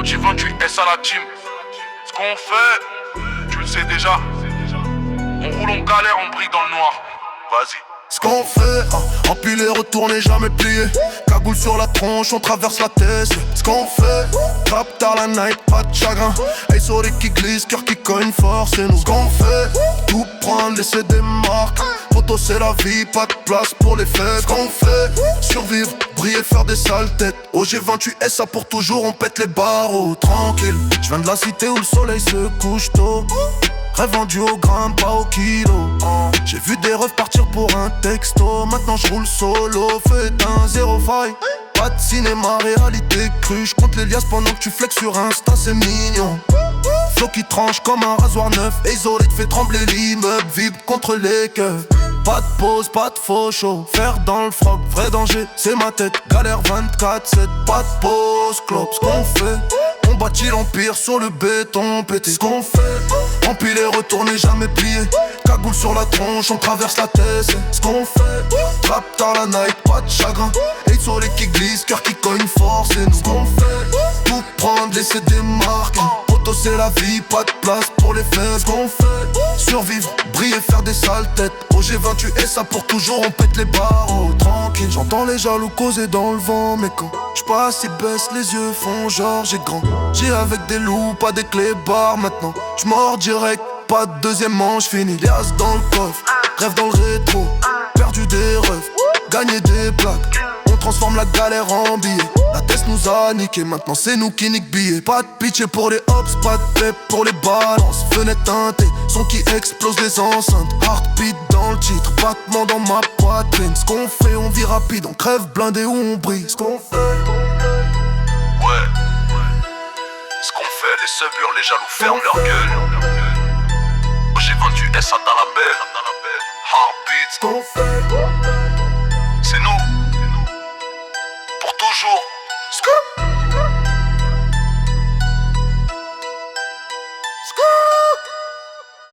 J'ai vendu S à la team. Ce qu'on fait, tu le sais déjà. On roule, on galère, on brille dans le noir. Vas-y. Ce qu'on fait, empiler, retourner, jamais plier. Cagoule sur la tronche, on traverse la tête. Ce qu'on fait, rap tard la night, pas de chagrin. Hey, soleil qui glisse, cœur qui cogne fort, c'est nous. Ce qu'on fait, tout prendre, laisser des marques. Photo c'est la vie, pas de place pour les fêtes. Ce qu'on fait, survivre, briller, faire des sales têtes. Au G28 SA pour toujours, on pète les barreaux. Tranquille, je viens de la cité où le soleil se couche tôt. Rêve vendu au gramme, pas au kilo. J'ai vu des refs partir pour un texto. Maintenant je roule solo, fais un zéro faille. Pas de cinéma, réalité crue. J'compte les liasses pendant que tu flexes sur Insta, c'est mignon. Flow qui tranche comme un rasoir neuf. Isolé te fait trembler l'immeuble, vibre contre les keufs. Pas de pause, pas de faux show. Faire dans le froc, vrai danger, c'est ma tête. Galère 24/7, pas de pause, clope. Ce qu'on fait, on bâtit l'empire sur le béton pété. Ce qu'on fait, empiler, retourner, jamais plier. Cagoule sur la tronche, on traverse la tête. Ce qu'on fait, rap tard la night, pas de chagrin. Et le soleil qui glisse, cœur qui cogne fort, c'est nous. Ce qu'on fait, tout prendre, laisser des marques. Auto c'est la vie, pas de place pour les faits. Ce qu'on fait, survivre, briller, faire des sales têtes. Au G28 SA pour toujours, on pète les barreaux. Tranquille, j'entends les jaloux causer dans le vent. Mais quand j'passe, ils baissent les yeux, font genre j'ai grand. J'ai avec des loups, pas des clébards maintenant. J'mors direct, pas de deuxième manche, fini. Les as dans le coffre, rêve dans le rétro. Perdu des refs, gagner des plaques. On transforme la galère en billets. La test nous a niqué, maintenant c'est nous qui nique billets. Pas de pitcher pour les hops, pas de pep pour les balances. Fenêtre teintée, son qui explose les enceintes. Heartbeat dans le titre, battement dans ma poitrine. Ce qu'on fait, on vit rapide, on crève blindé ou on brille. Ce qu'on fait, ouais. Ce qu'on fait, les suburs, les jaloux ferment leur gueule. J'ai vendu S à Dalabel. Heartbeat, ce qu'on fait, c'est nous. Pour toujours.